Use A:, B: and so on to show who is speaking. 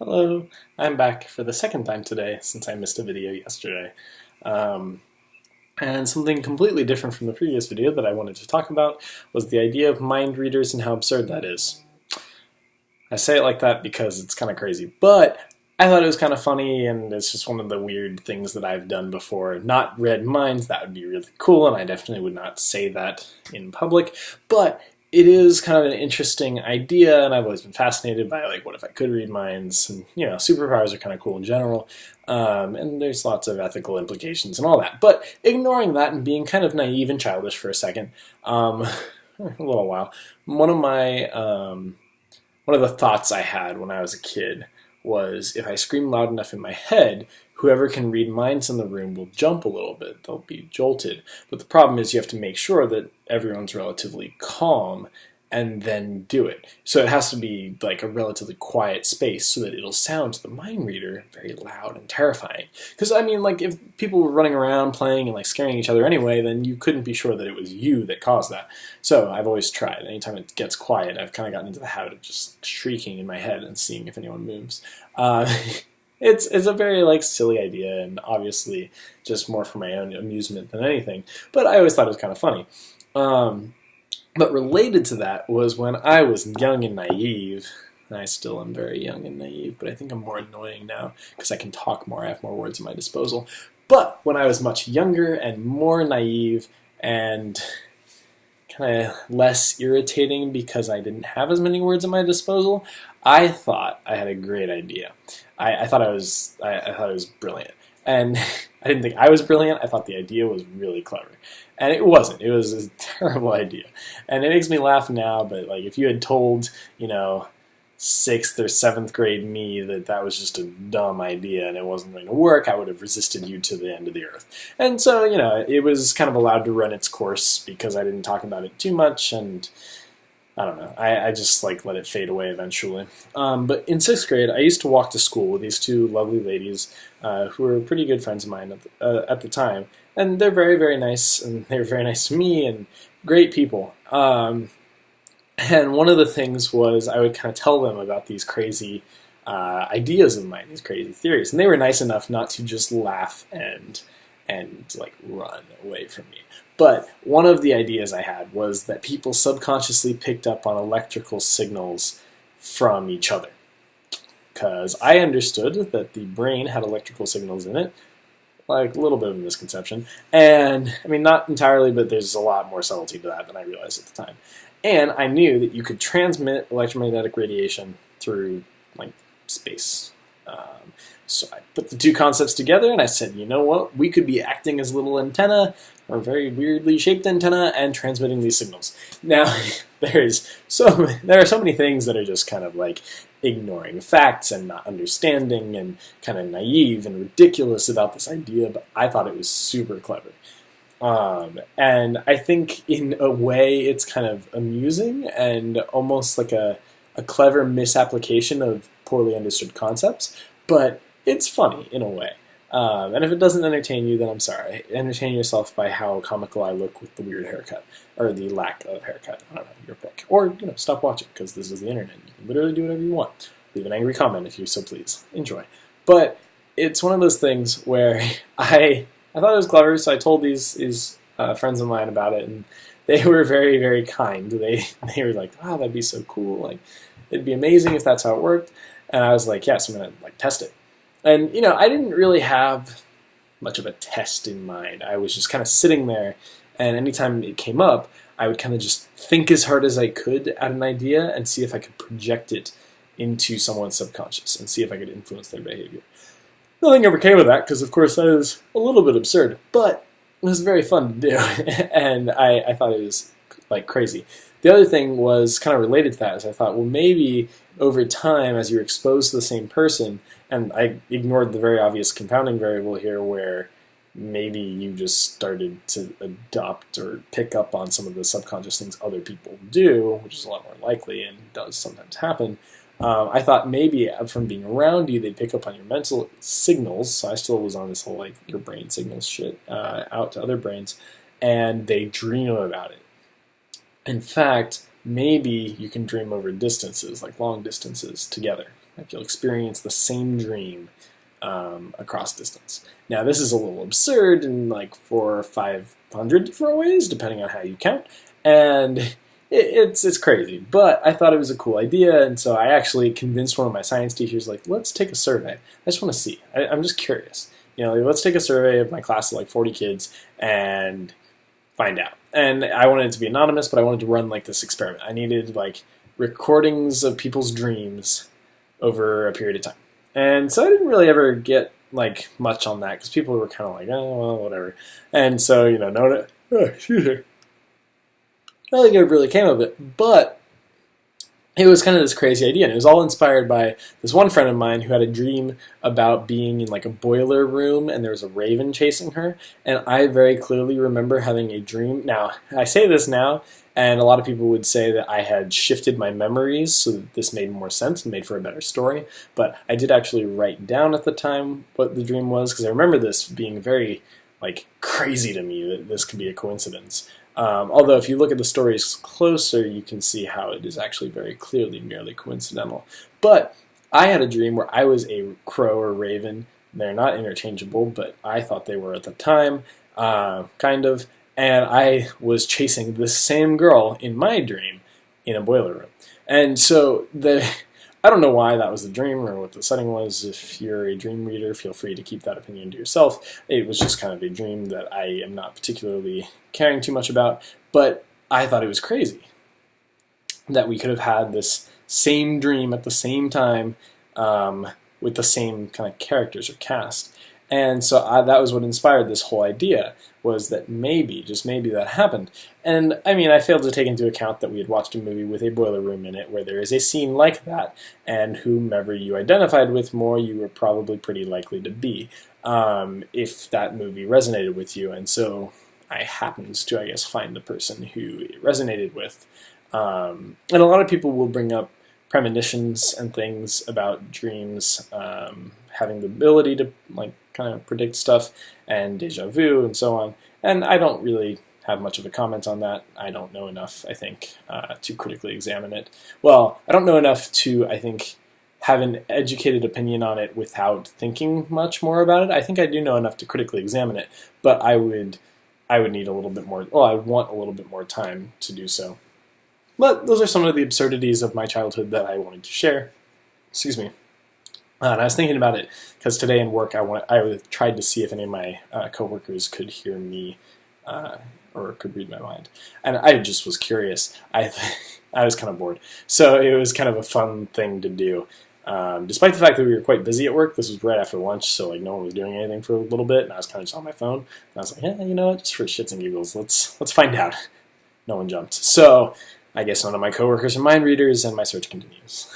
A: Hello, I'm back for the second time today since I missed a video yesterday. Um, and something completely different from the previous video that I wanted to talk about was the idea of mind readers and how absurd that is. I say it like that because it's kind of crazy, but I thought it was kind of funny, and it's just one of the weird things that I've done before. Not read minds, that would be really cool, and I definitely would not say that in public, but it is kind of an interesting idea, and I've always been fascinated by, like, what if I could read minds? And, superpowers are kind of cool in general, and there's lots of ethical implications and all that. But ignoring that and being kind of naive and childish for a second, a little while, one of the thoughts I had when I was a kid was if I scream loud enough in my head, whoever can read minds in the room will jump a little bit. They'll be jolted. But the problem is you have to make sure that everyone's relatively calm and then do it. So it has to be like a relatively quiet space so that it'll sound to the mind reader very loud and terrifying. Because, I mean, like, if people were running around playing and, like, scaring each other anyway, then you couldn't be sure that it was you that caused that. So I've always tried. Anytime it gets quiet, I've kind of gotten into the habit of just shrieking in my head and seeing if anyone moves. It's a very, like, silly idea, and obviously just more for my own amusement than anything. But I always thought it was kind of funny. But related to that was when I was young and naive, and I still am very young and naive, but I think I'm more annoying now because I can talk more, I have more words at my disposal. But when I was much younger and more naive and kind of less irritating because I didn't have as many words at my disposal, I thought I had a great idea. I thought it was brilliant. And I didn't think I was brilliant, I thought the idea was really clever. And it wasn't. It was a terrible idea. And it makes me laugh now, but, like, if you had told, 6th or 7th grade me that that was just a dumb idea and it wasn't going to work, I would have resisted you to the end of the earth. And so, it was kind of allowed to run its course because I didn't talk about it too much, and I don't know. I just, like, let it fade away eventually. But in 6th grade, I used to walk to school with these two lovely ladies who were pretty good friends of mine at the time. And they're very, very nice, and they were very nice to me, and great people. And one of the things was I would kind of tell them about these crazy ideas of mine, these crazy theories. And they were nice enough not to just laugh and like run away from me. But one of the ideas I had was that people subconsciously picked up on electrical signals from each other. Because I understood that the brain had electrical signals in it, like a little bit of a misconception. And, I mean, not entirely, but there's a lot more subtlety to that than I realized at the time. And I knew that you could transmit electromagnetic radiation through, like, space. So I put the two concepts together and I said, you know what, we could be acting as little antenna, or very weirdly shaped antenna, and transmitting these signals. Now, there are so many things that are just kind of like ignoring facts and not understanding and kind of naive and ridiculous about this idea, but I thought it was super clever. And I think in a way it's kind of amusing and almost like a clever misapplication of poorly understood concepts, but it's funny in a way. And if it doesn't entertain you, then I'm sorry. Entertain yourself by how comical I look with the weird haircut, or the lack of haircut. I don't know, your pick. Or, stop watching, because this is the internet. You can literally do whatever you want. Leave an angry comment if you so please. Enjoy. But it's one of those things where I thought it was clever, so I told these friends of mine about it, and they were very, very kind. They were like, wow, that'd be so cool. Like, it'd be amazing if that's how it worked. And I was like, yes, I'm going to, like, test it. And, I didn't really have much of a test in mind. I was just kind of sitting there, and anytime it came up, I would kind of just think as hard as I could at an idea and see if I could project it into someone's subconscious and see if I could influence their behavior. Nothing ever came of that because, of course, that is a little bit absurd, but it was very fun to do, and I thought it was, like, crazy. The other thing was kind of related to that, is I thought, well, maybe over time, as you're exposed to the same person, and I ignored the very obvious compounding variable here where maybe you just started to adopt or pick up on some of the subconscious things other people do, which is a lot more likely and does sometimes happen. I thought maybe from being around you, they'd pick up on your mental signals. So I still was on this whole, like, your brain signals shit out to other brains, and they dream about it. In fact, maybe you can dream over distances, like long distances, together. Like you'll experience the same dream across distance. Now, this is a little absurd in like 400 or 500 different ways, depending on how you count, and it's crazy. But I thought it was a cool idea, and so I actually convinced one of my science teachers, like, let's take a survey. I just want to see. I'm just curious. Like, let's take a survey of my class of like 40 kids and find out. And I wanted it to be anonymous, but I wanted to run like this experiment. I needed like recordings of people's dreams over a period of time. And so I didn't really ever get like much on that because people were kind of like, oh, well, whatever. And so, nothing ever really came of it. But it was kind of this crazy idea, and it was all inspired by this one friend of mine who had a dream about being in like a boiler room and there was a raven chasing her, and I very clearly remember having a dream. Now, I say this now, and a lot of people would say that I had shifted my memories so that this made more sense and made for a better story, but I did actually write down at the time what the dream was, because I remember this being very like crazy to me that this could be a coincidence. Although if you look at the stories closer, you can see how it is actually very clearly merely coincidental. But I had a dream where I was a crow or raven. They're not interchangeable, but I thought they were at the time, kind of. And I was chasing this same girl in my dream in a boiler room. And so I don't know why that was the dream or what the setting was. If you're a dream reader, feel free to keep that opinion to yourself. It was just kind of a dream that I am not particularly caring too much about, but I thought it was crazy that we could have had this same dream at the same time with the same kind of characters or cast. And so that was what inspired this whole idea, was that maybe, just maybe, that happened. And I mean, I failed to take into account that we had watched a movie with a boiler room in it where there is a scene like that, and whomever you identified with more, you were probably pretty likely to be, if that movie resonated with you. And so I happened to, I guess, find the person who it resonated with. And a lot of people will bring up premonitions and things about dreams having the ability to like kind of predict stuff, and deja vu and so on. And I don't really have much of a comment on that. I don't know enough, I think, to critically examine it. Well, I don't know enough to, I think, have an educated opinion on it without thinking much more about it. I think I do know enough to critically examine it, but I would need a little bit more, well, I want a little bit more time to do so. But those are some of the absurdities of my childhood that I wanted to share. Excuse me. And I was thinking about it because today in work I tried to see if any of my coworkers could hear me or could read my mind, and I just was curious. I was kind of bored, so it was kind of a fun thing to do. Despite the fact that we were quite busy at work, this was right after lunch, so like no one was doing anything for a little bit, and I was kind of just on my phone. And I was like, yeah, you know what, just for shits and giggles, let's find out. No one jumped, so I guess none of my coworkers are mind readers, and my search continues.